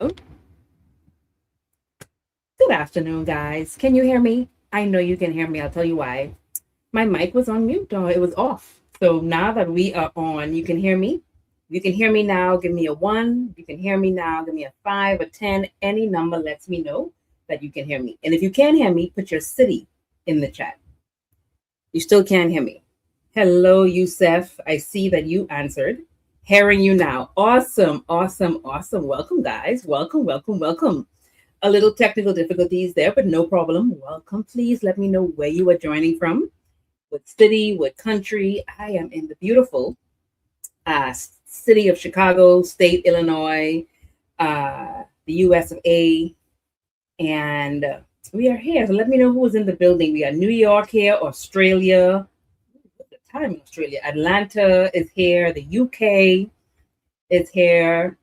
Oh, good afternoon, guys. Can you hear me? I know you can hear me. I'll tell you why. My mic was on mute, or it was off. So now that we are on, you can hear me. You can hear me now. Give me a one. You can hear me now. Give me a five, a 10. Any number lets me know that you can hear me. And if you can't hear me, put your city in the chat. You still can't hear me. Hello, Youssef. I see that you answered. Hearing you now. Awesome, awesome, awesome. Welcome, guys. Welcome, welcome, welcome. A little technical difficulties there, but no problem. Welcome. Please let me know where you are joining from, what city, what country. I am in the beautiful city of Chicago, state Illinois, the US of A, and we are here. So let me know who is in the building. We are New York here, Australia. What's the time in Australia? Atlanta is here. The UK is here.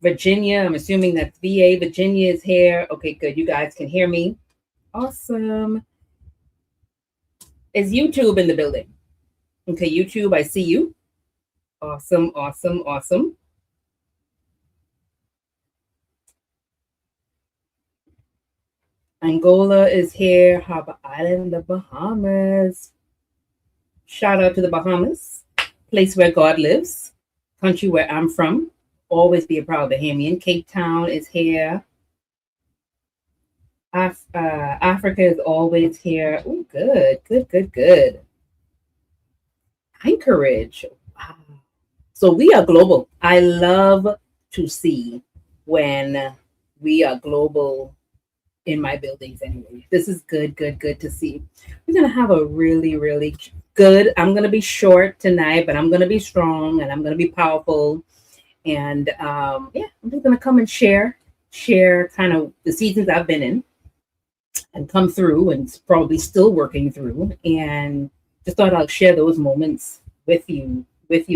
Virginia, I'm assuming that's VA. Virginia is here. Okay, good. You guys can hear me. Awesome. Is YouTube in the building? Okay, YouTube, I see you. Awesome, awesome, awesome. Angola is here. Harbor Island, the Bahamas. Shout out to the Bahamas, place where God lives, country where I'm from. Always be a proud Bahamian. Cape Town is here. Africa is always here. Oh, good, good, good, good. Anchorage. Wow. So we are global. I love to see when we are global in my buildings anyway. This is good, good, good to see. We're going to have a really, really good. I'm going to be short tonight, but I'm going to be strong and I'm going to be powerful. And yeah, I'm just going to come and share kind of the seasons I've been in and come through and probably still working through. And just thought I'll share those moments with you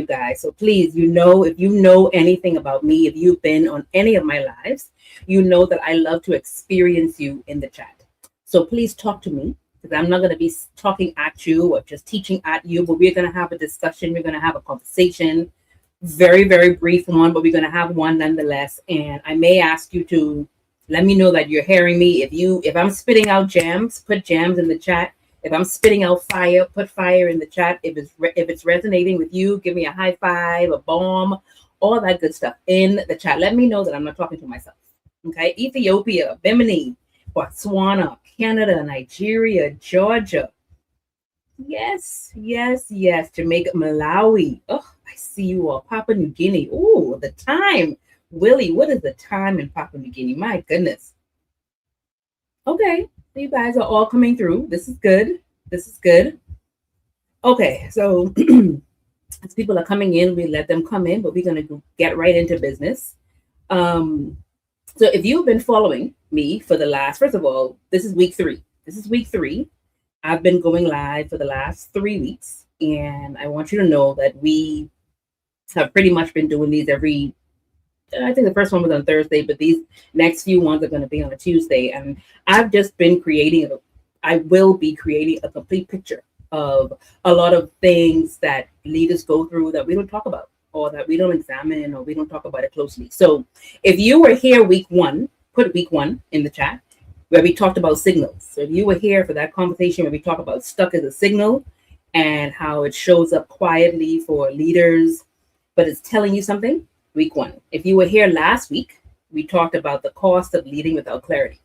guys. So please, if you know anything about me, if you've been on any of my lives, you know that I love to experience you in the chat. So please talk to me because I'm not going to be talking at you or just teaching at you, but we're going to have a discussion. We're going to have a conversation, very, very brief one, but we're going to have one nonetheless. And I may ask you to let me know that you're hearing me. If I'm spitting out gems, put gems in the chat. If I'm spitting out fire, put fire in the chat. If it's resonating with you, give me a high five, a bomb, all that good stuff in the chat. Let me know that I'm not talking to myself. Okay, Ethiopia, Bimini, Botswana, Canada, Nigeria, Georgia. Yes, yes, yes. Jamaica, Malawi. Oh, I see you all. Papua New Guinea. Oh, the time. Willie, what is the time in Papua New Guinea? My goodness. Okay, you guys are all coming through. This is good. This is good. Okay, so as people are coming in, we let them come in, but we're going to get right into business. So if you've been following me for the last, first of all, this is week 3. This is week 3. I've been going live for the last 3 weeks, and I want you to know that we have pretty much been doing these every. I think the first one was on Thursday, but these next few ones are going to be on a Tuesday. And I've just been I will be creating a complete picture of a lot of things that leaders go through that we don't talk about or that we don't examine or we don't talk about it closely. So if you were here week 1, put week 1 in the chat where we talked about signals. So if you were here for that conversation where we talk about stuck as a signal and how it shows up quietly for leaders, but it's telling you something, week 1. If you were here last week, we talked about the cost of leading without clarity.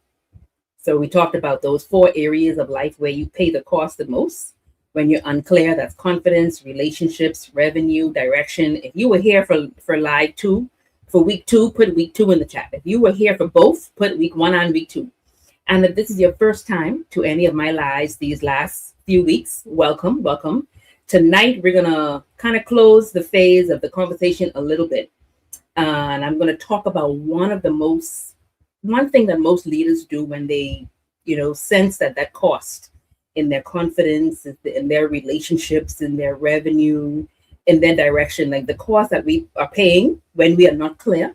So we talked about those 4 areas of life where you pay the cost the most when you're unclear. That's confidence, relationships, revenue, direction. If you were here for live 2, for week 2, put week 2 in the chat. If you were here for both, put week 1 and week 2. And if this is your first time to any of my lives these last few weeks, welcome, welcome. Tonight, we're going to kind of close the phase of the conversation a little bit. And I'm going to talk about one thing that most leaders do when they, sense that cost in their confidence, in their relationships, in their revenue, in their direction, like the cost that we are paying when we are not clear.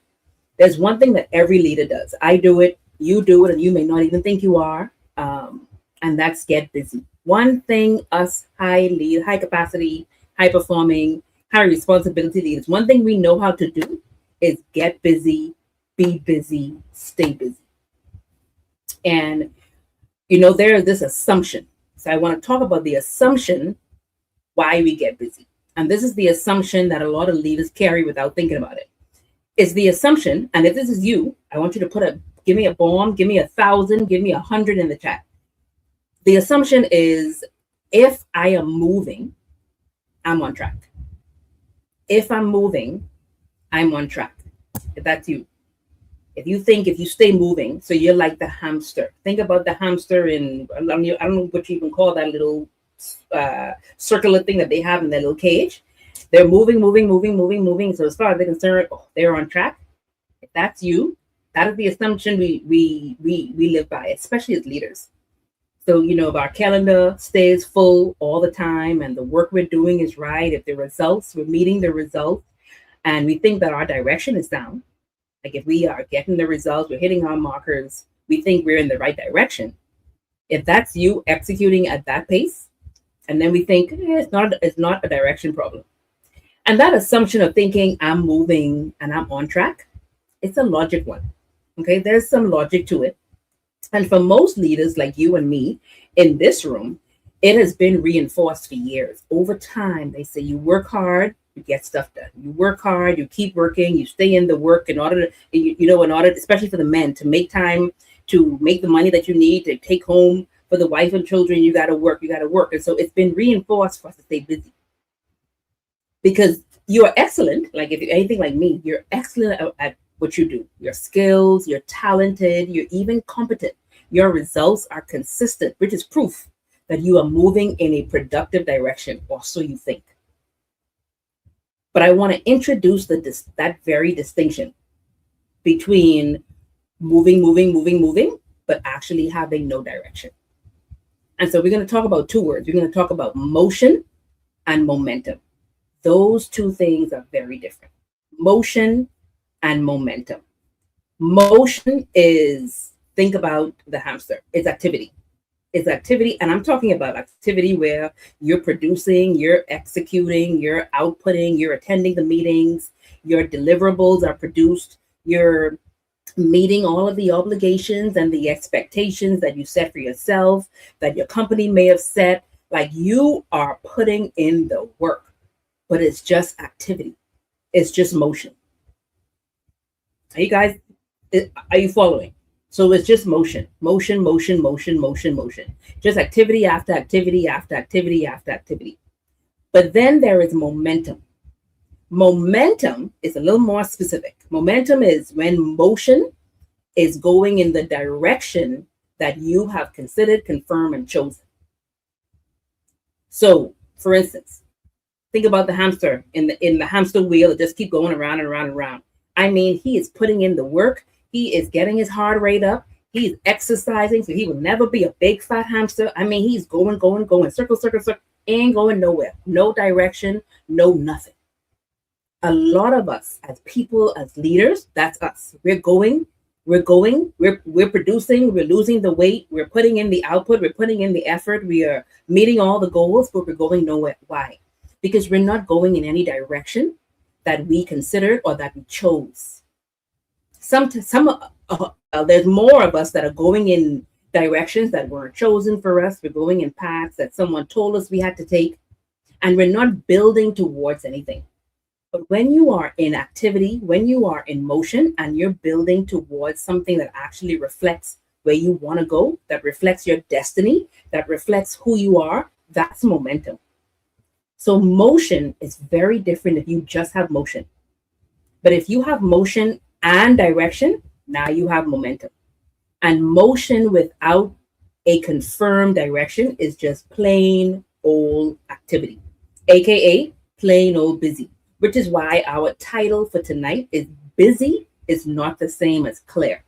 There's one thing that every leader does. I do it, you do it, and you may not even think you are. And that's get busy. One thing us high capacity, high performing, high responsibility leaders, one thing we know how to do is get busy Be busy, stay busy. And you know, there is this assumption. So I want to talk about the assumption why we get busy. And this is the assumption that a lot of leaders carry without thinking about it. It's the assumption, and if this is you, I want you to give me a bomb, give me 1,000, give me 100 in the chat. The assumption is if I am moving, I'm on track. If I'm moving, I'm on track. If that's you. If you stay moving, so you're like the hamster. Think about the hamster I don't know what you even call that little circular thing that they have in their little cage. They're moving. So as far as they're concerned, they're on track. If that's you, that is the assumption we live by, especially as leaders. So, you know, if our calendar stays full all the time and the work we're doing is right, if we're meeting the results, and we think that our direction is down, like if we are getting the results, we're hitting our markers, we think we're in the right direction. If that's you executing at that pace, and then we think it's not a direction problem. And that assumption of thinking I'm moving and I'm on track, it's a logic one. Okay, there's some logic to it. And for most leaders like you and me in this room, it has been reinforced for years. Over time, they say you work hard, you get stuff done. You work hard, you keep working, you stay in the work in order to, especially for the men, to make time to make the money that you need to take home for the wife and children. You got to work. And so it's been reinforced for us to stay busy. Because you are excellent. Like if you're anything like me, you're excellent at what you do. Your skills, you're talented, you're even competent. Your results are consistent, which is proof that you are moving in a productive direction, or so you think. But I want to introduce that very distinction between moving, but actually having no direction. And so we're going to talk about two words. We're going to talk about motion and momentum. Those two things are very different. Motion and momentum. Motion is, think about the hamster, it's activity. It's activity, and I'm talking about activity where you're producing, you're executing, you're outputting, you're attending the meetings, your deliverables are produced, you're meeting all of the obligations and the expectations that you set for yourself, that your company may have set. Like, you are putting in the work, but it's just activity. It's just motion. Are you following? So it's just motion. Just activity after activity after activity after activity. But then there is momentum. Momentum is a little more specific. Momentum is when motion is going in the direction that you have considered, confirmed, and chosen. So, for instance, think about the hamster in the hamster wheel. It just keep going around and around and around. I mean, he is putting in the work. He is getting his heart rate up. He's exercising, so he will never be a big fat hamster. I mean, he's going, circle, ain't going nowhere. No direction, no nothing. A lot of us as people, as leaders, that's us. We're going, we're producing, we're losing the weight, we're putting in the output, we're putting in the effort, we are meeting all the goals, but we're going nowhere. Why? Because we're not going in any direction that we considered or that we chose. There's more of us that are going in directions that weren't chosen for us. We're going in paths that someone told us we had to take, and we're not building towards anything. But when you are in activity, when you are in motion, and you're building towards something that actually reflects where you want to go, that reflects your destiny, that reflects who you are, that's momentum. So motion is very different if you just have motion. But if you have motion and direction, now you have momentum. And motion without a confirmed direction is just plain old activity, aka plain old busy, which is why our title for tonight is Busy is Not the Same as Clear.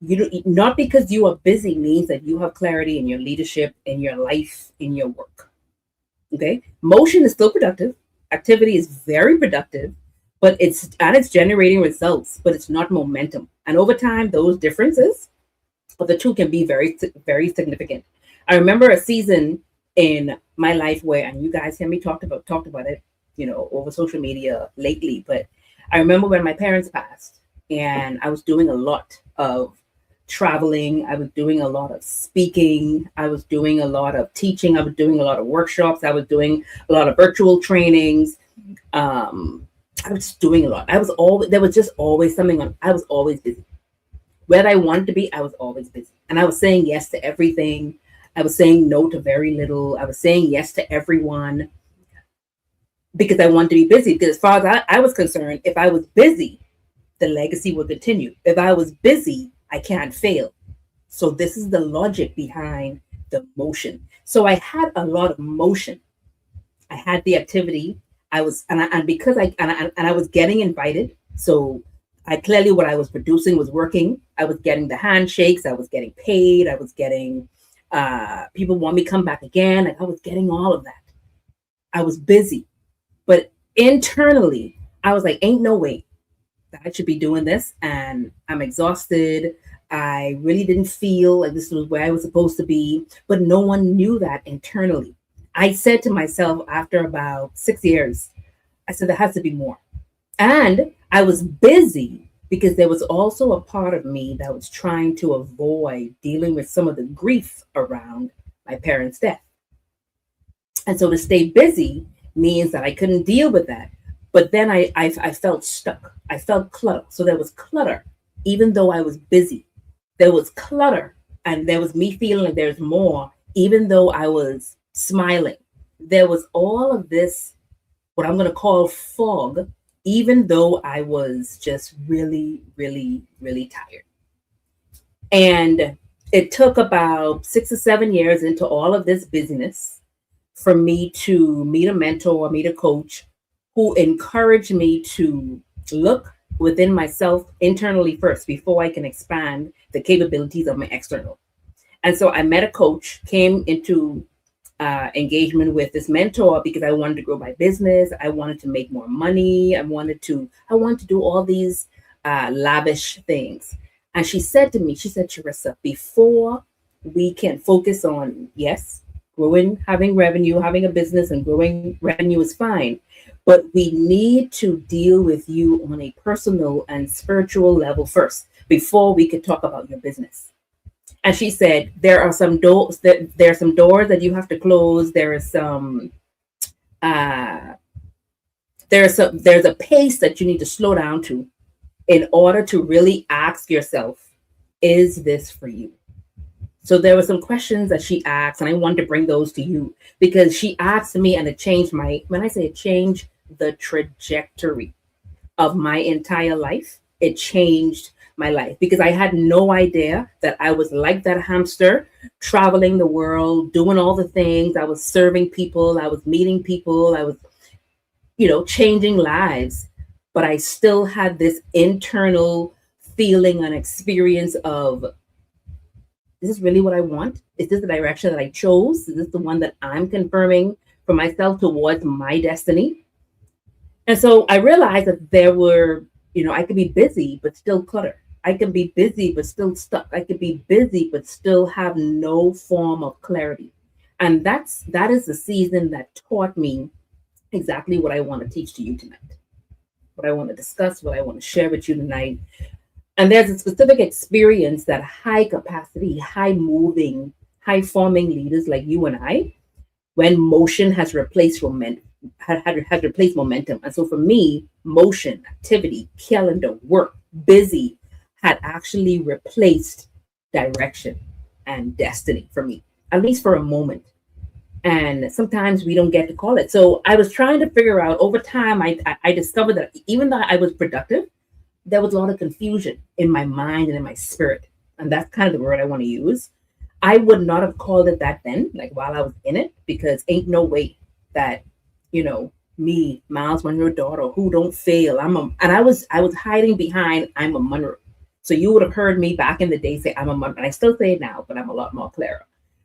Not because you are busy means that you have clarity in your leadership, in your life, in your work. Okay, motion is still productive. Activity is very productive, but it's generating results, but it's not momentum. And over time, those differences of the two can be very, very significant. I remember a season in my life where, and you guys hear me talked about it, over social media lately, but I remember when my parents passed, and I was doing a lot of traveling. I was doing a lot of speaking. I was doing a lot of teaching. I was doing a lot of workshops. I was doing a lot of virtual trainings. I was doing a lot. I was always, there was just always something on. I was always busy. Where I wanted to be, I was always busy. And I was saying yes to everything. I was saying no to very little. I was saying yes to everyone because I wanted to be busy. Because as far as I was concerned, if I was busy, the legacy will continue. If I was busy, I can't fail. So this is the logic behind the motion. So I had a lot of motion. I had the activity. I was, and because I was getting invited. So I clearly what I was producing was working. I was getting the handshakes. I was getting paid. I was getting people want me to come back again. Like I was getting all of that. I was busy, but internally I was like, ain't no way that I should be doing this, and I'm exhausted. I really didn't feel like this was where I was supposed to be, but no one knew that internally. I said to myself after about 6 years, I said, there has to be more. And I was busy because there was also a part of me that was trying to avoid dealing with some of the grief around my parents' death. And so to stay busy means that I couldn't deal with that. But then I felt stuck. I felt clutter. So there was clutter, even though I was busy. There was clutter, and there was me feeling like there's more, even though I was smiling. There was all of this, what I'm going to call fog, even though I was just really, really, really tired. And it took about 6 or 7 years into all of this busyness for me to meet a mentor, meet a coach who encouraged me to look within myself internally first before I can expand the capabilities of my external. And so I met a coach, came into engagement with this mentor because I wanted to grow my business. I wanted to make more money. I wanted to do all these lavish things. And she said to me, she said, Charissa, before we can focus on, yes, growing, having revenue, having a business and growing revenue is fine. But we need to deal with you on a personal and spiritual level first before we could talk about your business. And she said, there are some doors that you have to close. There's a pace that you need to slow down to in order to really ask yourself, is this for you? So there were some questions that she asked, and I wanted to bring those to you because she asked me, and it changed when I say it changed the trajectory of my entire life. It changed my life because I had no idea that I was like that hamster traveling the world, doing all the things. I was serving people. I was meeting people. I was, changing lives. But I still had this internal feeling and experience of, is this really what I want? Is this the direction that I chose? Is this the one that I'm confirming for myself towards my destiny? And so I realized that there were, I could be busy, but still clutter. I could be busy, but still stuck. I could be busy, but still have no form of clarity. And that is the season that taught me exactly what I want to teach to you tonight, what I want to discuss, what I want to share with you tonight. And there's a specific experience that high capacity, high moving, high forming leaders like you and I, when motion has replaced momentum, has replaced momentum. And so for me, motion, activity, calendar, work, busy had actually replaced direction and destiny for me, at least for a moment. And sometimes we don't get to call it. So I was trying to figure out over time, I discovered that even though I was productive, there was a lot of confusion in my mind and in my spirit. And that's kind of the word I want to use. I would not have called it that then, like while I was in it, because ain't no way that, me, Miles Monroe daughter, who don't fail. I was hiding behind I'm a Monroe. So you would have heard me back in the day say I'm a Monroe. And I still say it now, but I'm a lot more clearer.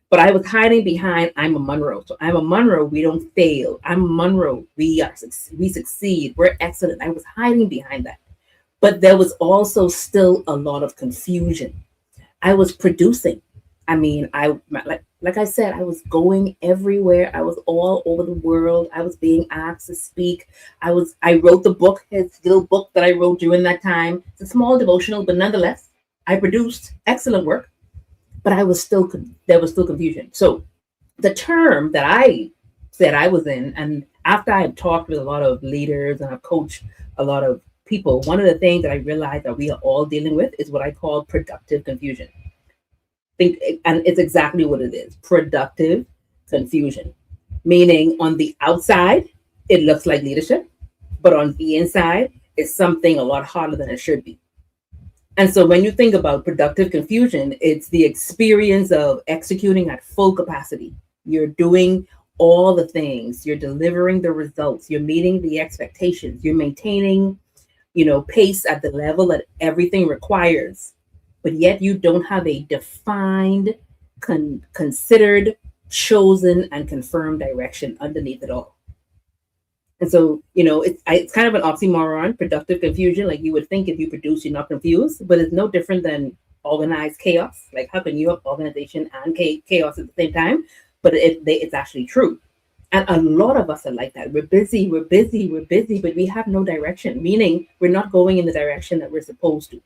But I was hiding behind I'm a Monroe. So I'm a Monroe, we don't fail. I'm a Monroe, we succeed. We're excellent. I was hiding behind that. But there was also still a lot of confusion. I was producing. I mean, Like I said, I was going everywhere. I was all over the world. I was being asked to speak. I wrote the book, his little book that I wrote during that time. It's a small devotional, but nonetheless, I produced excellent work, but there was still confusion. So the term that I said I was in, and after I had talked with a lot of leaders and I've coached a lot of people, one of the things that I realized that we are all dealing with is what I call productive confusion. Think, and it's exactly what it is: productive confusion. Meaning, on the outside, it looks like leadership, but on the inside, it's something a lot harder than it should be. And so when you think about productive confusion, it's the experience of executing at full capacity. You're doing all the things, you're delivering the results, you're meeting the expectations, you're maintaining, pace at the level that everything requires, but yet you don't have a defined, considered, chosen, and confirmed direction underneath it all. And so, it's kind of an oxymoron, productive confusion. Like you would think if you produce, you're not confused, but it's no different than organized chaos. Like how can you have organization and chaos at the same time? But it's actually true. And a lot of us are like that. We're busy, we're busy, we're busy, but we have no direction, meaning we're not going in the direction that we're supposed to.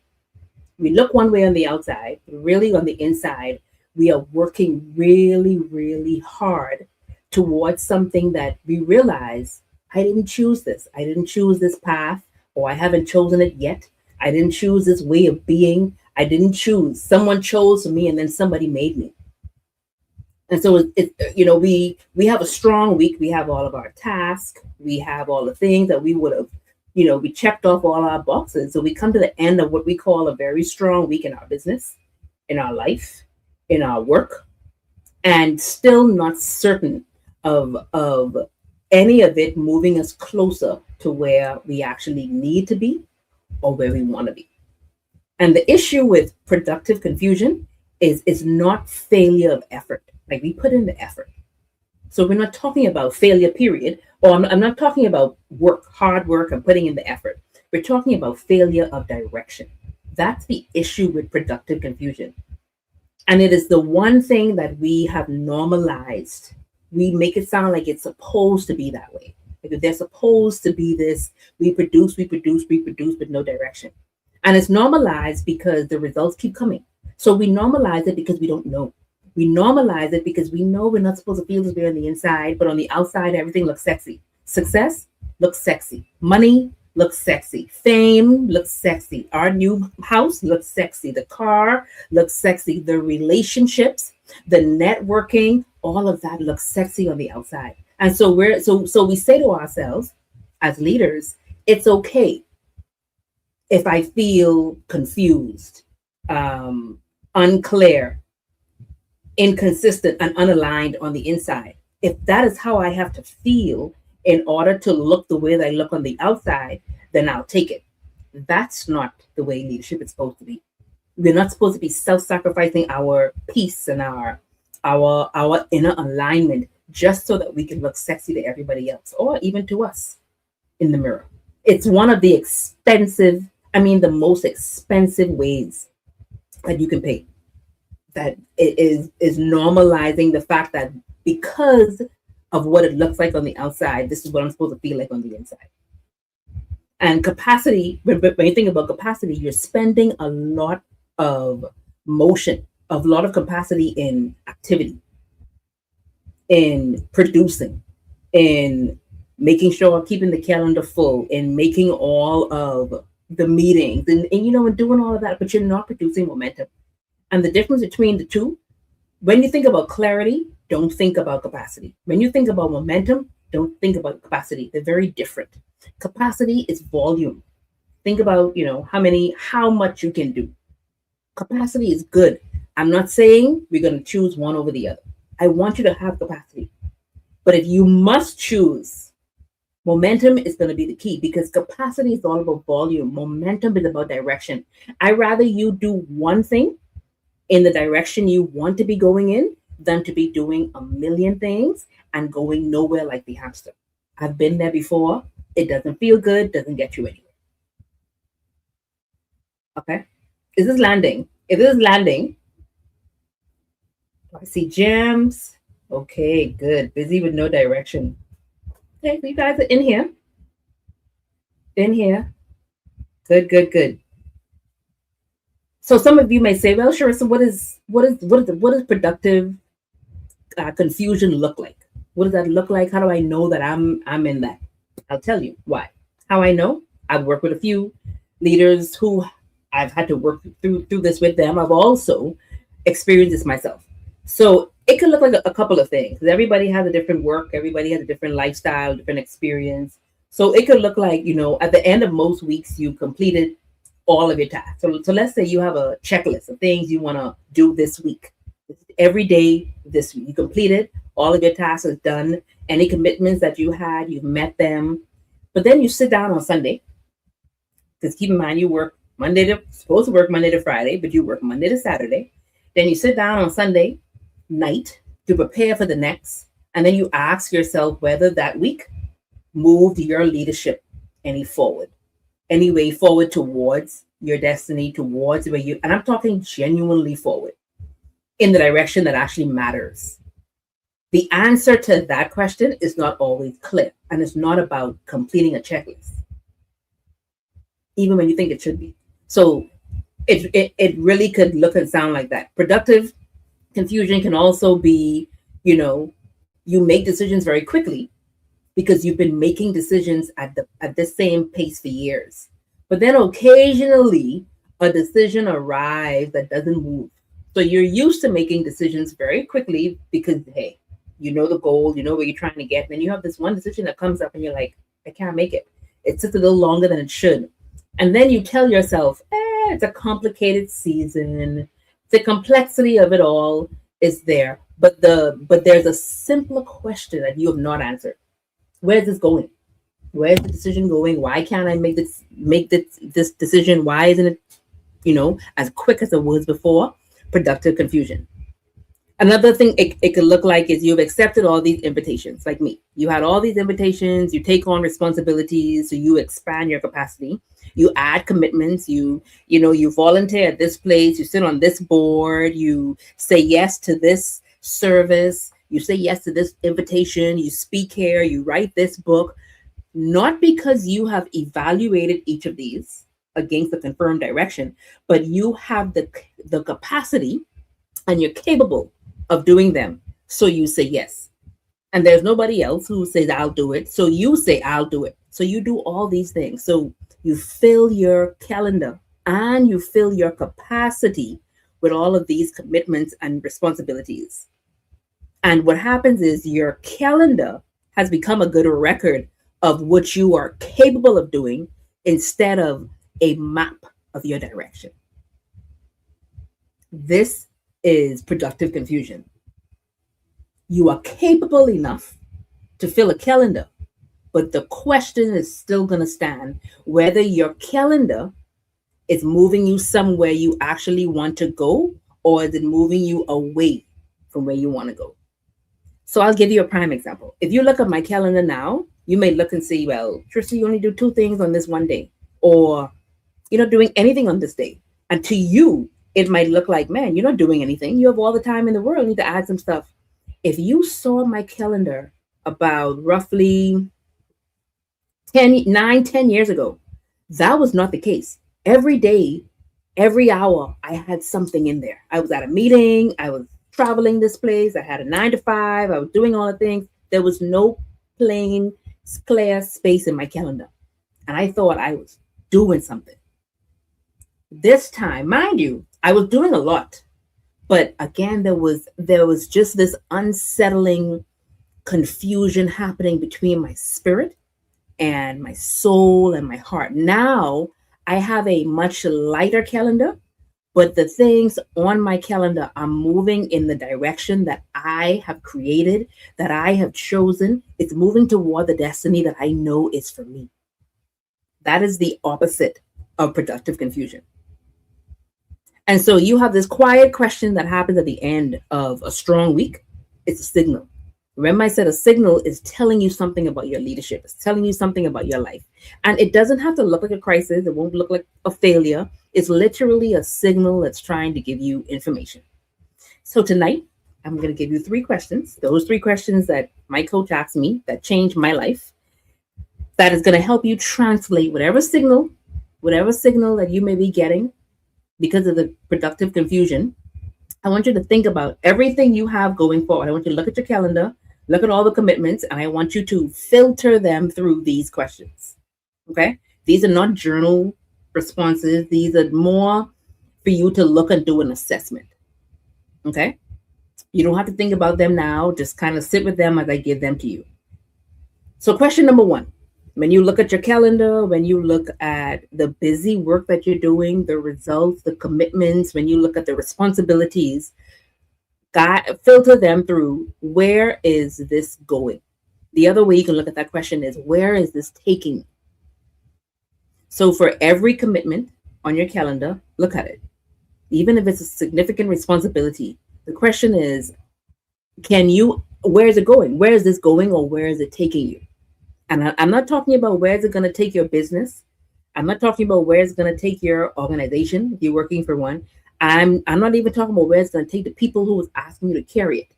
We look one way on the outside, but really on the inside, we are working really, really hard towards something that we realize I didn't choose this. I didn't choose this path, or I haven't chosen it yet. I didn't choose this way of being. I didn't choose. Someone chose me, and then somebody made me. And so we have a strong week. We have all of our tasks. We have all the things that we would have, we checked off all our boxes. So we come to the end of what we call a very strong week in our business, in our life, in our work, and still not certain of any of it moving us closer to where we actually need to be or where we want to be. And the issue with productive confusion is not failure of effort. Like we put in the effort. So we're not talking about failure, period. Or I'm not talking about work, hard work, and putting in the effort. We're talking about failure of direction. That's the issue with productive confusion. And it is the one thing that we have normalized. We make it sound like it's supposed to be that way. Like if they're supposed to be this, we produce, with no direction. And it's normalized because the results keep coming. So we normalize it because we don't know. We normalize it because we know we're not supposed to feel this way on the inside, but on the outside, everything looks sexy. Success looks sexy. Money looks sexy. Fame looks sexy. Our new house looks sexy. The car looks sexy. The relationships, the networking, all of that looks sexy on the outside. And so we say to ourselves as leaders, it's okay if I feel confused, unclear, inconsistent, and unaligned on the inside. If that is how I have to feel in order to look the way that I look on the outside, then I'll take it. That's not the way leadership is supposed to be. We're not supposed to be self-sacrificing our peace and our inner alignment just so that we can look sexy to everybody else or even to us in the mirror. It's one of the the most expensive ways that you can pay. That it is normalizing the fact that because of what it looks like on the outside, this is what I'm supposed to feel like on the inside. And capacity, when you think about capacity, you're spending a lot of motion, a lot of capacity in activity, in producing, in making sure keeping the calendar full, in making all of the meetings, and doing all of that, but you're not producing momentum. And the difference between the two, when you think about clarity, don't think about capacity. When you think about momentum, don't think about capacity. They're very different. Capacity is volume. Think about, how much you can do. Capacity is good. I'm not saying we're going to choose one over the other. I want you to have capacity. But if you must choose, momentum is going to be the key because capacity is all about volume. Momentum is about direction. I'd rather you do one thing in the direction you want to be going in than to be doing a million things and going nowhere like the hamster. I've been there before. It doesn't feel good, doesn't get you anywhere. Okay. Is this landing? If this is landing, I see gems. Okay, good. Busy with no direction. Okay, so you guys are in here. In here. Good, good, good. So some of you may say, well, sure. So what is productive confusion look like? What does that look like? How do I know that I'm in that? I'll tell you why. How I know? I've worked with a few leaders who I've had to work through this with them. I've also experienced this myself. So it could look like a couple of things. Everybody has a different work. Everybody has a different lifestyle, different experience. So it could look like, at the end of most weeks, you completed all of your tasks. So let's say you have a checklist of things you want to do this week. Every day this week, you completed all of your tasks is done. Any commitments that you had, you've met them. But then you sit down on Sunday, because keep in mind you work supposed to work Monday to Friday, but you work Monday to Saturday. Then you sit down on Sunday night to prepare for the next, and then you ask yourself whether that week moved your leadership any way forward towards your destiny, towards where you, and I'm talking genuinely forward in the direction that actually matters. The answer to that question is not always clear, and it's not about completing a checklist, even when you think it should be. So it really could look and sound like that. Productive confusion can also be, you make decisions very quickly because you've been making decisions at the same pace for years. But then occasionally a decision arrives that doesn't move. So you're used to making decisions very quickly because, hey, you know the goal, you know where you're trying to get. And then you have this one decision that comes up and you're like, I can't make it. It sits a little longer than it should. And then you tell yourself, it's a complicated season. The complexity of it all is there. But there's a simpler question that you have not answered. Where's this going? Where's the decision going? Why can't I make this decision? Why isn't it, as quick as it was before? Productive confusion. Another thing it could look like is you've accepted all these invitations, like me. You had all these invitations, you take on responsibilities, so you expand your capacity, you add commitments, you volunteer at this place, you sit on this board, you say yes to this service, you say yes to this invitation, you speak here, you write this book, not because you have evaluated each of these against the confirmed direction, but you have the capacity and you're capable of doing them. So you say yes. And there's nobody else who says, I'll do it. So you say, I'll do it. So you do all these things. So you fill your calendar and you fill your capacity with all of these commitments and responsibilities. And what happens is your calendar has become a good record of what you are capable of doing instead of a map of your direction. This is productive confusion. You are capable enough to fill a calendar, but the question is still going to stand whether your calendar is moving you somewhere you actually want to go, or is it moving you away from where you want to go? So I'll give you a prime example. If you look at my calendar now, you may look and see, well, Tristy, you only do 2 things on this one day, or you're not doing anything on this day. And to you, it might look like, man, you're not doing anything. You have all the time in the world. You need to add some stuff. If you saw my calendar about roughly 10 years ago, that was not the case. Every day, every hour, I had something in there. I was at a meeting. I was traveling this place. I had a 9 to 5. I was doing all the things. There was no plain, clear space in my calendar. And I thought I was doing something. This time, mind you, I was doing a lot, but again, there was just this unsettling confusion happening between my spirit and my soul and my heart. Now I have a much lighter calendar, but the things on my calendar are moving in the direction that I have created, that I have chosen. It's moving toward the destiny that I know is for me. That is the opposite of productive confusion. And so you have this quiet question that happens at the end of a strong week. It's a signal. Remember I said a signal is telling you something about your leadership. It's telling you something about your life. And it doesn't have to look like a crisis. It won't look like a failure. It's literally a signal that's trying to give you information. So tonight, I'm going to give you 3 questions. Those 3 questions that my coach asked me that changed my life. That is going to help you translate whatever signal that you may be getting because of the productive confusion. I want you to think about everything you have going forward. I want you to look at your calendar, look at all the commitments, and I want you to filter them through these questions. Okay? These are not journal responses, these are more for you to look and do an assessment. Okay? You don't have to think about them now, just kind of sit with them as I give them to you. So, question number 1, when you look at your calendar, when you look at the busy work that you're doing, the results, the commitments, when you look at the responsibilities, filter them through where is this going? The other way you can look at that question is where is this taking me? So for every commitment on your calendar, look at it. Even if it's a significant responsibility, the question is, where is it going? Where is this going, or where is it taking you? And I'm not talking about where is it going to take your business. I'm not talking about where it's going to take your organization if you're working for one. I'm not even talking about where it's going to take the people who is asking you to carry it.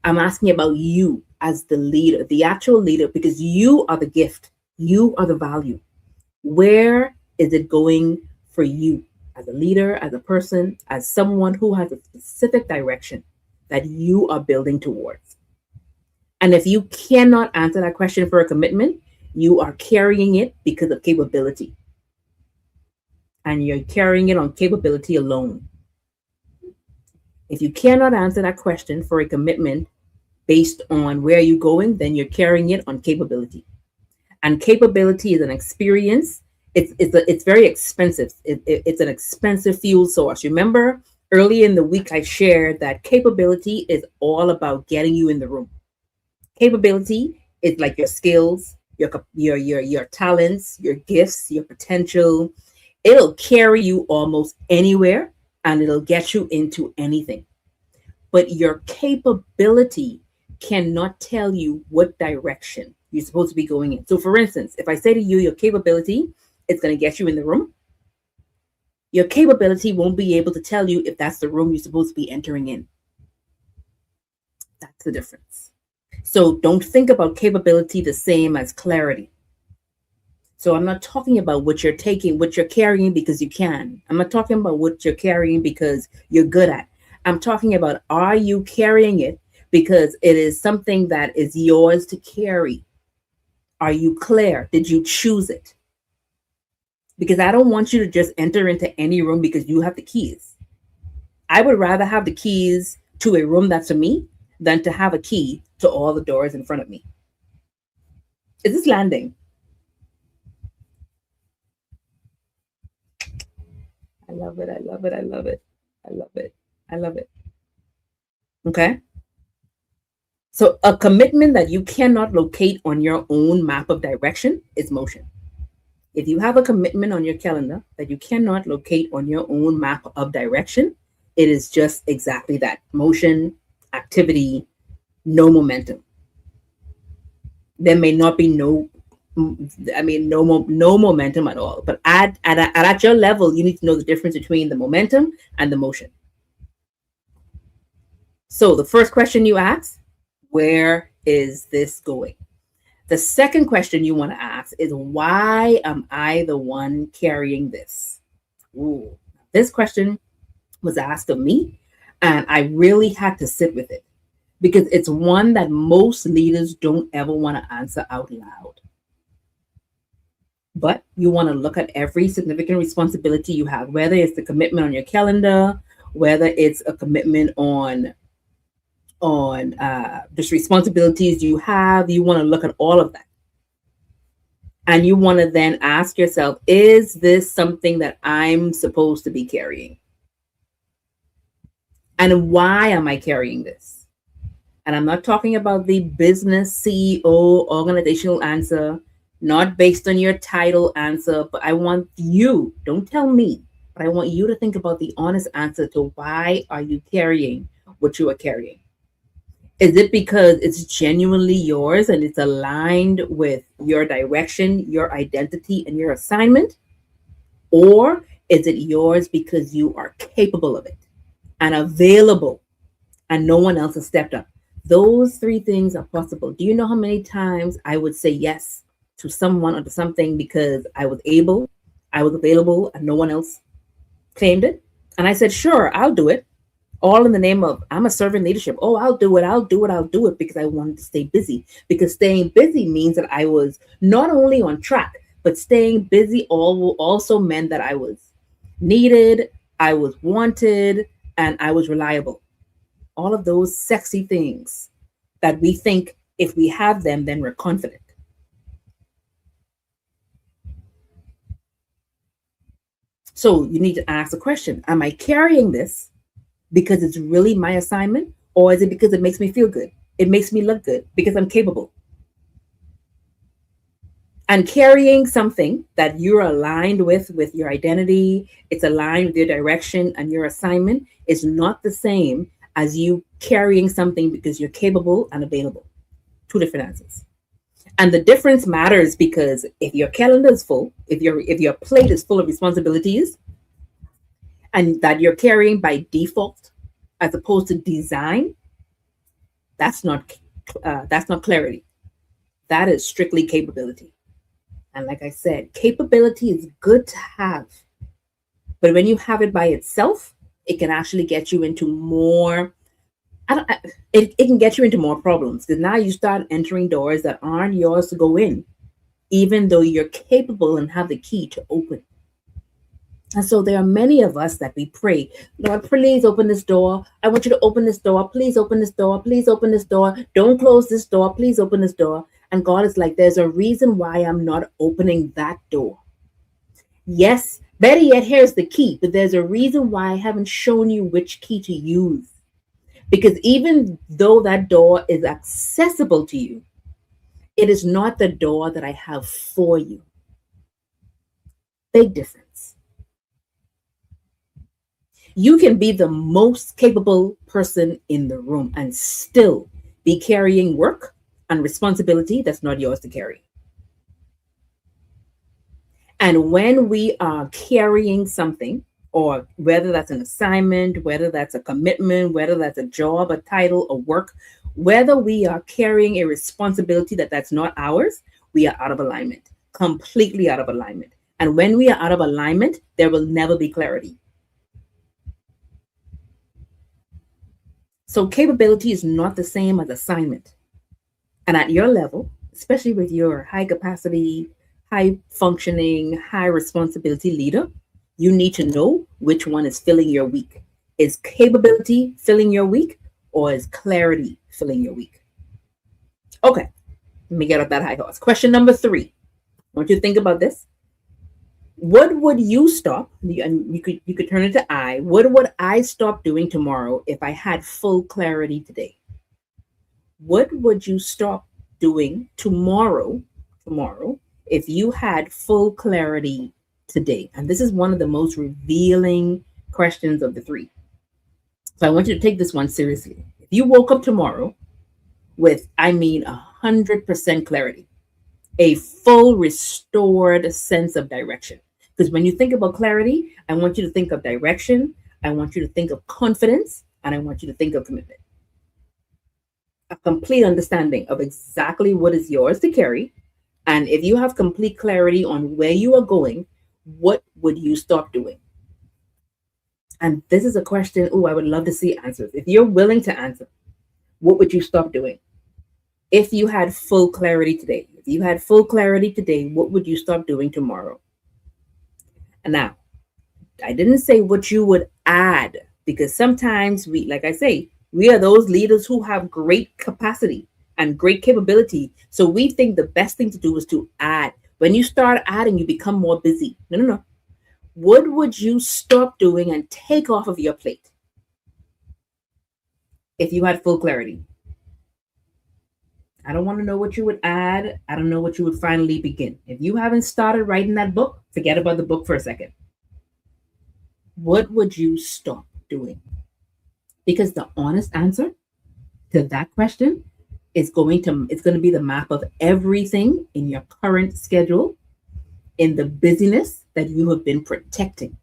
I'm asking about you as the leader, the actual leader, because you are the gift. You are the value. Where is it going for you as a leader, as a person, as someone who has a specific direction that you are building towards? And if you cannot answer that question for a commitment, you are carrying it because of capability. And you're carrying it on capability alone. If you cannot answer that question for a commitment based on where you're going, then you're carrying it on capability. And capability is an experience. It's very expensive. It's an expensive fuel source. Remember, early in the week, I shared that capability is all about getting you in the room. Capability is like your skills, your talents, your gifts, your potential. It'll carry you almost anywhere and it'll get you into anything. But your capability cannot tell you what direction you're supposed to be going in. So for instance, if I say to you, your capability is going to get you in the room, your capability won't be able to tell you if that's the room you're supposed to be entering in. That's the difference. So don't think about capability the same as clarity. So I'm not talking about what you're carrying because you can. I'm not talking about what you're carrying because you're good at. I'm talking about, are you carrying it because it is something that is yours to carry? Are you clear? Did you choose it? Because I don't want you to just enter into any room because you have the keys. I would rather have the keys to a room that's for me than to have a key to all the doors in front of me. Is this landing? I love it. I love it. I love it. I love it. I love it. Okay. So a commitment that you cannot locate on your own map of direction is motion. If you have a commitment on your calendar that you cannot locate on your own map of direction, it is just exactly that: motion, activity, no momentum. There may not be no momentum at all. But at your level, you need to know the difference between the momentum and the motion. So the first question you ask, where is this going? The second question you want to ask is, why am I the one carrying this? Ooh, this question was asked of me, and I really had to sit with it because it's one that most leaders don't ever want to answer out loud. But you want to look at every significant responsibility you have, whether it's the commitment on your calendar, whether it's a commitment on just responsibilities you have. You want to look at all of that. And you want to then ask yourself, is this something that I'm supposed to be carrying? And why am I carrying this? And I'm not talking about the business CEO organizational answer, not based on your title answer, but I want you, don't tell me, but I want you to think about the honest answer to why are you carrying what you are carrying? Is it because it's genuinely yours and it's aligned with your direction, your identity, and your assignment? Or is it yours because you are capable of it and available and no one else has stepped up. Those three things are possible. Do you know how many times I would say yes to someone or to something because I was able, I was available, and no one else claimed it? And I said, sure, I'll do it. All in the name of I'm a servant leadership. Oh, I'll do it. I'll do it. I'll do it because I wanted to stay busy. Because staying busy means that I was not only on track, but staying busy also meant that I was needed, I was wanted, and I was reliable. All of those sexy things that we think if we have them, then we're confident. So you need to ask the question, am I carrying this because it's really my assignment, or is it because it makes me feel good? It makes me look good because I'm capable. And carrying something that you're aligned with your identity, it's aligned with your direction and your assignment, is not the same as you carrying something because you're capable and available. Two different answers. And the difference matters because if your calendar is full, if your plate is full of responsibilities and that you're carrying by default as opposed to design, that's not clarity. That is strictly capability. And like I said, capability is good to have, but when you have it by itself, it can actually get you into more. It can get you into more problems because now you start entering doors that aren't yours to go in, even though you're capable and have the key to open. And so there are many of us that we pray, Lord, please open this door. I want you to open this door. Please open this door. Please open this door. Don't close this door. Please open this door. And God is like, there's a reason why I'm not opening that door. Yes, better yet, here's the key, but there's a reason why I haven't shown you which key to use. Because even though that door is accessible to you, it is not the door that I have for you. Big difference. You can be the most capable person in the room and still be carrying work and responsibility that's not yours to carry. And when we are carrying something, or whether that's an assignment, whether that's a commitment, whether that's a job, a title, a work, whether we are carrying a responsibility that's not ours, we are out of alignment, completely out of alignment. And when we are out of alignment, there will never be clarity. So capability is not the same as assignment. And at your level, especially with your high capacity, high functioning, high responsibility leader, you need to know which one is filling your week. Is capability filling your week, or is clarity filling your week? Okay, let me get off that high horse. Question number 3. I want you to think about this. What would you stop? And you could turn it to I. What would I stop doing tomorrow if I had full clarity today? What would you stop doing tomorrow if you had full clarity today? And this is one of the most revealing questions of the 3. So I want you to take this one seriously. If you woke up tomorrow with, 100% clarity, a full restored sense of direction. Because when you think about clarity, I want you to think of direction, I want you to think of confidence, and I want you to think of commitment. A complete understanding of exactly what is yours to carry. And if you have complete clarity on where you are going, what would you stop doing? And this is a question, I would love to see answers. If you're willing to answer, what would you stop doing? If you had full clarity today, what would you stop doing tomorrow? And now, I didn't say what you would add, because sometimes we are those leaders who have great capacity and great capability. So we think the best thing to do is to add. When you start adding, you become more busy. No. What would you stop doing and take off of your plate if you had full clarity? I don't want to know what you would add. I don't know what you would finally begin. If you haven't started writing that book, forget about the book for a second. What would you stop doing? Because the honest answer to that question is going to be the map of everything in your current schedule, in the busyness that you have been protecting.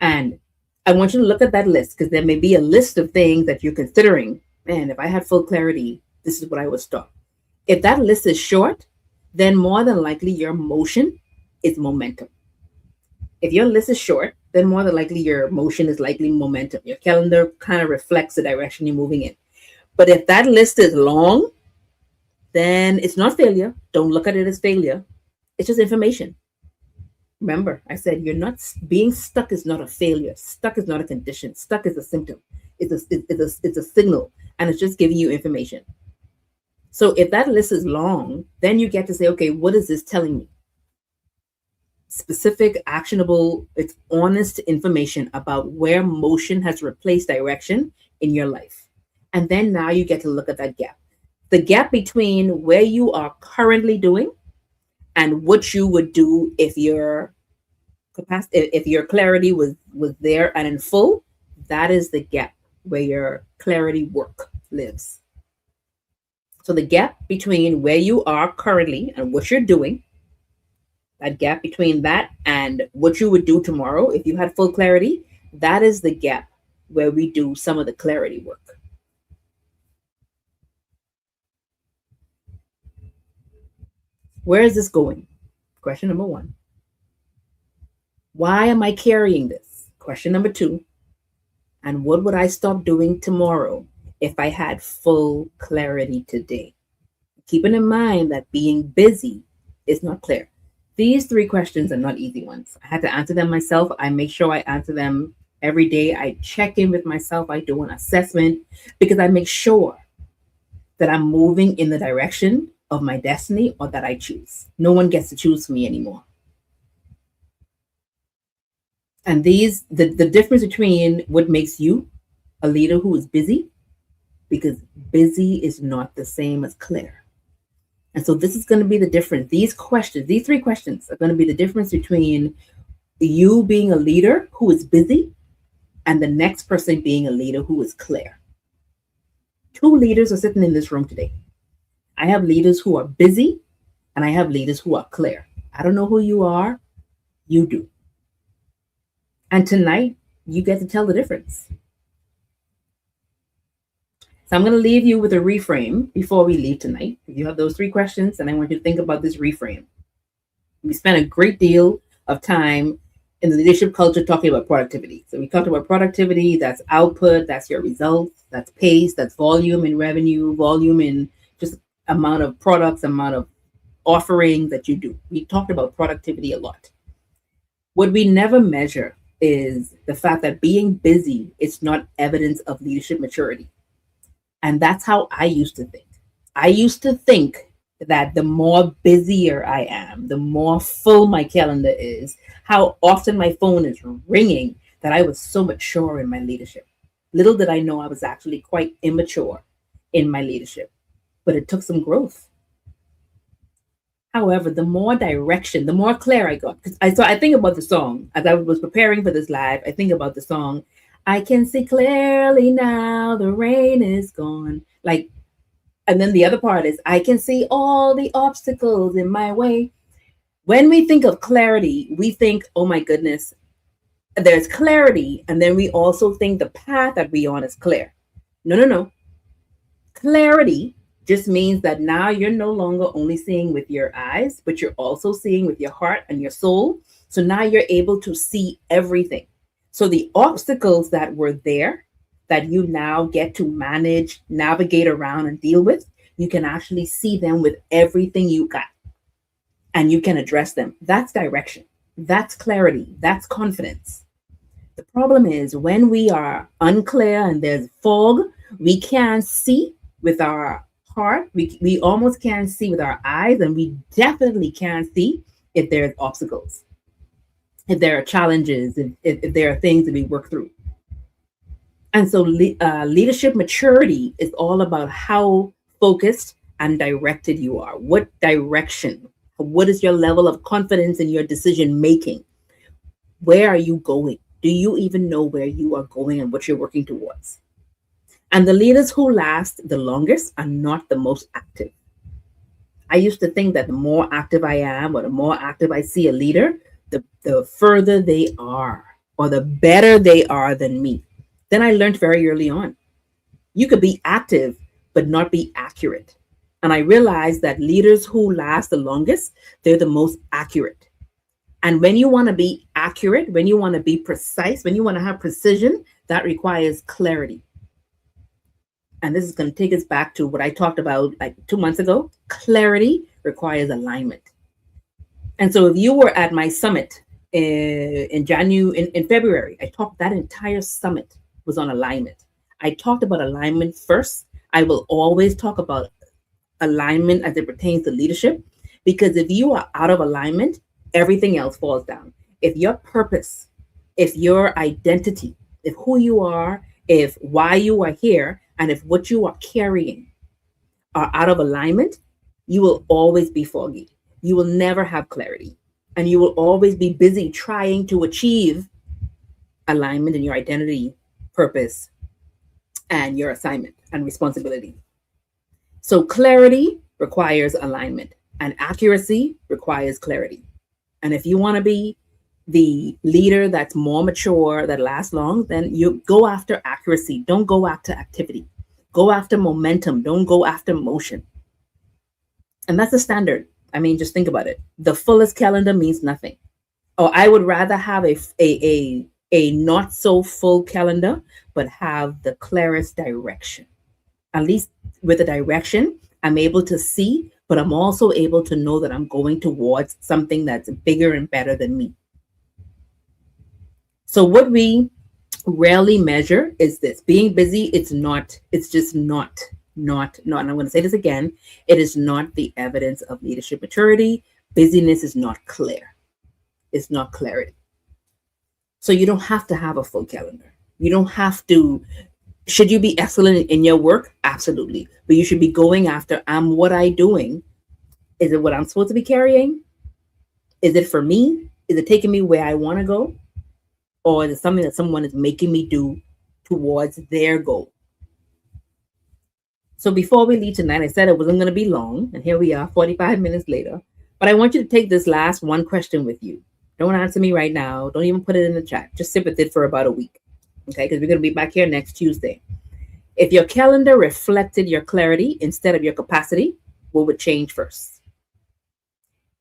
And I want you to look at that list because there may be a list of things that you're considering. Man, if I had full clarity, this is what I would stop. If that list is short, then more than likely your motion is momentum. If your list is short, then more than likely your motion is likely momentum. Your calendar kind of reflects the direction you're moving in. But if that list is long, then it's not failure. Don't look at it as failure. It's just information. Remember, I said you're not being stuck is not a failure. Stuck is not a condition. Stuck is a symptom. It's a signal, and it's just giving you information. So if that list is long, then you get to say, okay, what is this telling me? Specific, actionable, it's honest information about where motion has replaced direction in your life. And then now you get to look at that gap. The gap between where you are currently doing and what you would do if your capacity, if your clarity was there and in full, that is the gap where your clarity work lives. So the gap between where you are currently and what you're doing, that gap between that and what you would do tomorrow if you had full clarity, that is the gap where we do some of the clarity work. Where is this going? Question number 1. Why am I carrying this? Question number 2. And what would I stop doing tomorrow if I had full clarity today? Keeping in mind that being busy is not clear. These 3 questions are not easy ones. I had to answer them myself. I make sure I answer them every day. I check in with myself. I do an assessment because I make sure that I'm moving in the direction of my destiny or that I choose. No one gets to choose for me anymore. And the difference between what makes you a leader who is busy, because busy is not the same as clear. And so this is going to be the difference. These 3 questions are going to be the difference between you being a leader who is busy and the next person being a leader who is clear. 2 leaders are sitting in this room today. I have leaders who are busy and I have leaders who are clear. I don't know who you are. You do. And tonight, you get to tell the difference. So I'm going to leave you with a reframe before we leave tonight. You have those 3 questions, and I want you to think about this reframe. We spent a great deal of time in the leadership culture talking about productivity. So we talked about productivity, that's output, that's your results, that's pace, that's volume in revenue, volume in just amount of products, amount of offerings that you do. We talked about productivity a lot. What we never measure is the fact that being busy is not evidence of leadership maturity. And that's how I used to think. I used to think that the more busier I am, the more full my calendar is, how often my phone is ringing, that I was so mature in my leadership. Little did I know I was actually quite immature in my leadership, but it took some growth. However, the more direction, the more clear I got. I think about the song as I was preparing for this live. I think about the song, I can see clearly now, the rain is gone. And then the other part is, I can see all the obstacles in my way. When we think of clarity, we think, oh my goodness, there's clarity. And then we also think the path that we're on is clear. No. Clarity just means that now you're no longer only seeing with your eyes, but you're also seeing with your heart and your soul. So now you're able to see everything. So the obstacles that were there that you now get to manage, navigate around and deal with, you can actually see them with everything you got and you can address them. That's direction. That's clarity. That's confidence. The problem is when we are unclear and there's fog, we can't see with our heart. We almost can't see with our eyes, and we definitely can't see if there's obstacles, if there are challenges, if there are things that we work through. And so leadership maturity is all about how focused and directed you are. What direction? What is your level of confidence in your decision making? Where are you going? Do you even know where you are going and what you're working towards? And the leaders who last the longest are not the most active. I used to think that the more active I am or the more active I see a leader, the further they are. or the better they are than me. Then I learned very early on, you could be active, but not be accurate. And I realized that leaders who last the longest, they're the most accurate. And when you want to be accurate, when you want to be precise, when you want to have precision, that requires clarity. And this is going to take us back to what I talked about like 2 months ago. Clarity requires alignment. And so if you were at my summit in February, I talked, that entire summit was on alignment. I talked about alignment first. I will always talk about alignment as it pertains to leadership, because if you are out of alignment, everything else falls down. If your purpose, if your identity, if who you are, if why you are here, and if what you are carrying are out of alignment, you will always be foggy. You will never have clarity. And you will always be busy trying to achieve alignment in your identity, purpose, and your assignment and responsibility. So clarity requires alignment, and accuracy requires clarity. And if you want to be the leader that's more mature, that lasts long, then you go after accuracy. Don't go after activity. Go after momentum. Don't go after motion. And that's the standard. I mean, just think about it. The fullest calendar means nothing. Or I would rather have a not so full calendar, but have the clearest direction. At least with the direction, I'm able to see, but I'm also able to know that I'm going towards something that's bigger and better than me. So what we rarely measure is this. Being busy, it's just not. And I'm going to say this again, it is not the evidence of leadership maturity. Busyness is not clear. It's not clarity. So you don't have to have a full calendar. You don't have to. Should you be excellent in your work? Absolutely. But you should be going after, what I doing? Is it what I'm supposed to be carrying? Is it for me? Is it taking me where I want to go? Or is it something that someone is making me do towards their goal? So before we leave tonight, I said it wasn't going to be long. And here we are, 45 minutes later. But I want you to take this last one question with you. Don't answer me right now. Don't even put it in the chat. Just sit with it for about a week. Okay, because we're going to be back here next Tuesday. If your calendar reflected your clarity instead of your capacity, what would change first?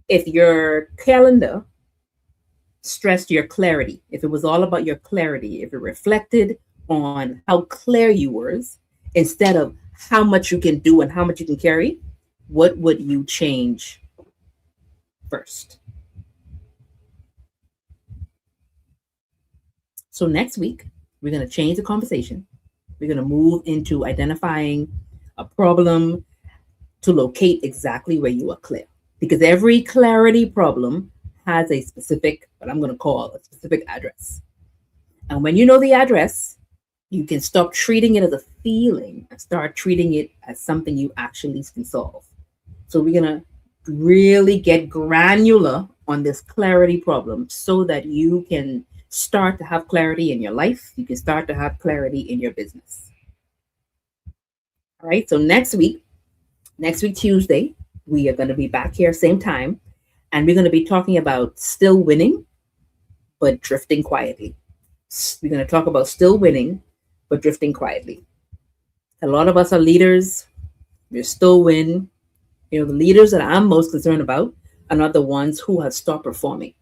If your calendar stressed your clarity, if it was all about your clarity, if it reflected on how clear you were instead of how much you can do and how much you can carry, what would you change first? So next week, we're going to change the conversation. We're going to move into identifying a problem to locate exactly where you are clear. Because every clarity problem has a specific, what I'm going to call a specific address. And when you know the address, you can stop treating it as a feeling and start treating it as something you actually can solve. So we're going to really get granular on this clarity problem so that you can start to have clarity in your life. You can start to have clarity in your business. All right. So next week, Tuesday, we are going to be back here same time. And we're going to be talking about still winning, but drifting quietly. We're going to talk about still winning, but drifting quietly. A lot of us are leaders. We're still win. The leaders that I'm most concerned about are not the ones who have stopped performing.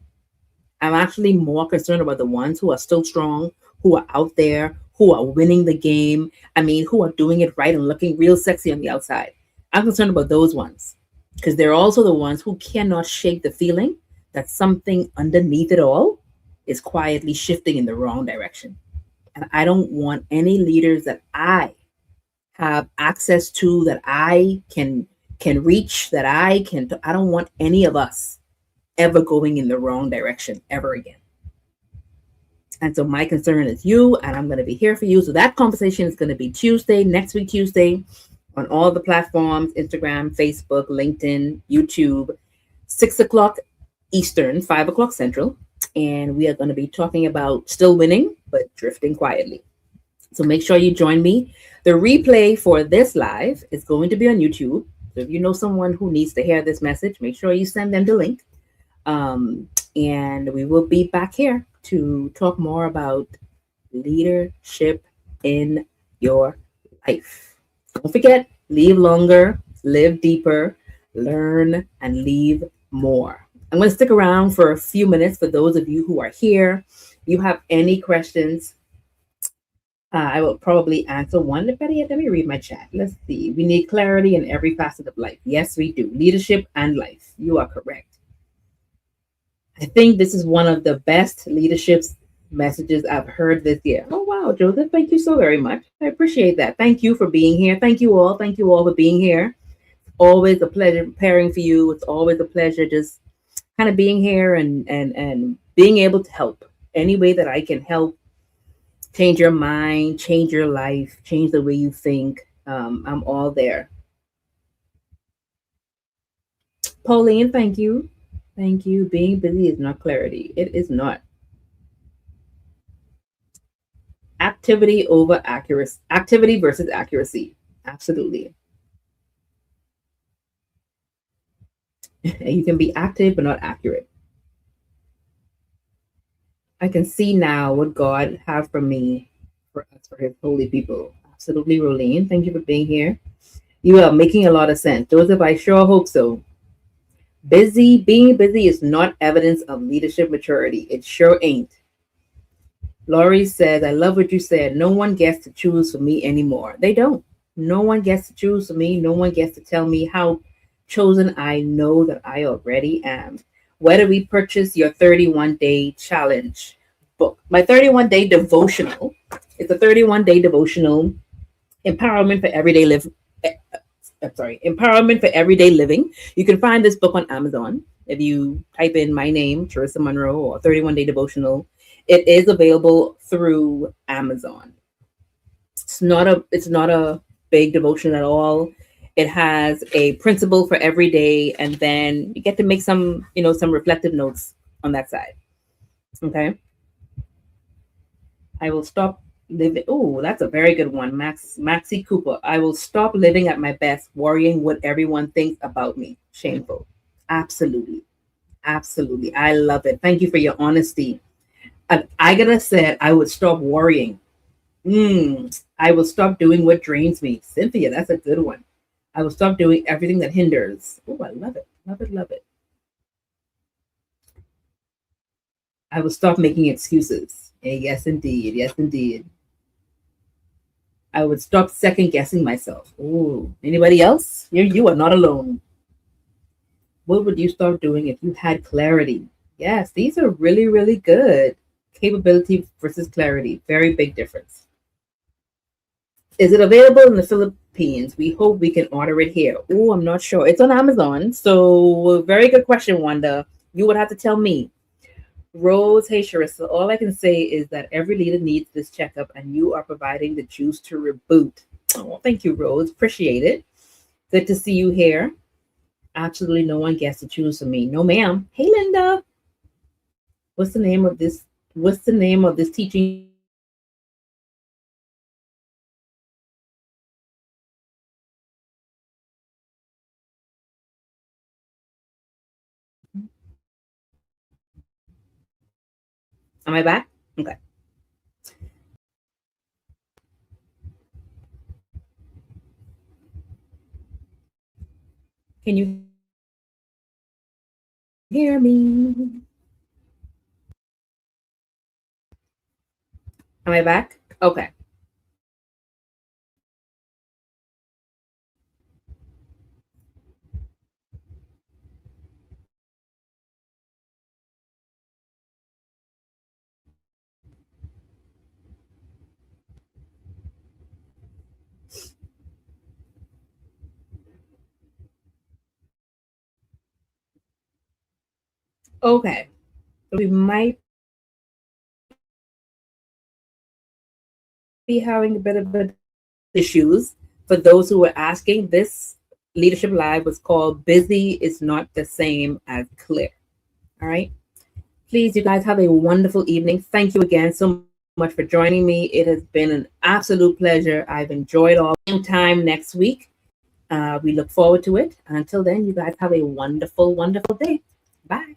I'm actually more concerned about the ones who are still strong, who are out there, who are winning the game. Who are doing it right and looking real sexy on the outside. I'm concerned about those ones because they're also the ones who cannot shake the feeling that something underneath it all is quietly shifting in the wrong direction. And I don't want any leaders that I have access to, that I can reach, I don't want any of us ever going in the wrong direction ever again. And so my concern is you, and I'm going to be here for you. So that conversation is going to be next week, Tuesday, on all the platforms, Instagram, Facebook, LinkedIn, YouTube, 6 o'clock Eastern, 5 o'clock Central. And we are going to be talking about still winning, but drifting quietly. So make sure you join me. The replay for this live is going to be on YouTube. So if you know someone who needs to hear this message, make sure you send them the link. And we will be back here to talk more about leadership in your life. Don't forget, live longer, live deeper, learn, and leave more. I'm going to stick around for a few minutes for those of you who are here. If you have any questions, I will probably answer one. Better yet, let me read my chat. Let's see. We need clarity in every facet of life. Yes, we do. Leadership and life. You are correct. I think this is one of the best leadership messages I've heard this year. Oh, wow, Joseph, thank you so very much. I appreciate that. Thank you for being here. Thank you all. Thank you all for being here. Always a pleasure preparing for you. It's always a pleasure just kind of being here and being able to help any way that I can help change your mind, change your life, change the way you think. I'm all there. Pauline, thank you. Thank you. Being busy is not clarity. It is not. Activity over accuracy. Activity versus accuracy. Absolutely. You can be active but not accurate. I can see now what God have for me, for us, for his holy people. Absolutely, Rolene. Thank you for being here. You are making a lot of sense. Joseph, I sure hope so. Being busy is not evidence of leadership maturity. It sure ain't. Laurie says, I love what you said. No one gets to choose for me anymore. They don't. No one gets to choose for me. No one gets to tell me how chosen I know that I already am. Whether we purchase your 31-day challenge book, my 31-day devotional, it's a 31-day devotional, empowerment for everyday live. Empowerment for everyday living. You can find this book on Amazon. If you type in my name, Charissa Monroe, or 31-day devotional, it is available through Amazon. It's not a big devotion at all. It has a principle for every day, and then you get to make some reflective notes on that side. Okay. I will stop living. Oh, that's a very good one. Maxi Cooper. I will stop living at my best, worrying what everyone thinks about me. Shameful. Absolutely. Absolutely. I love it. Thank you for your honesty. I gotta say, I would stop worrying. I will stop doing what drains me. Cynthia, that's a good one. I will stop doing everything that hinders. Oh, I love it. Love it. Love it. I will stop making excuses. Yes, indeed. Yes, indeed. I would stop second guessing myself. Ooh, anybody else? You are not alone. What would you start doing if you had clarity? Yes, these are really, really good. Capability versus clarity. Very big difference. Is it available in the Philippines? We hope we can order it here. Oh, I'm not sure. It's on Amazon. So, very good question, Wanda. You would have to tell me. Rose, hey, Charissa. All I can say is that every leader needs this checkup, and you are providing the juice to reboot. Oh, thank you, Rose. Appreciate it. Good to see you here. Absolutely no one gets to choose for me. No, ma'am. Hey, Linda. What's the name of this? What's the name of this teaching? Am I back? Okay. Can you hear me? Am I back? Okay. Okay. We might be having a bit of issues. For those who were asking, this leadership live was called Busy is Not the Same as Clear. All right. Please, you guys have a wonderful evening. Thank you again so much for joining me. It has been an absolute pleasure. I've enjoyed all the time next week. We look forward to it. And until then, you guys have a wonderful, wonderful day. Bye.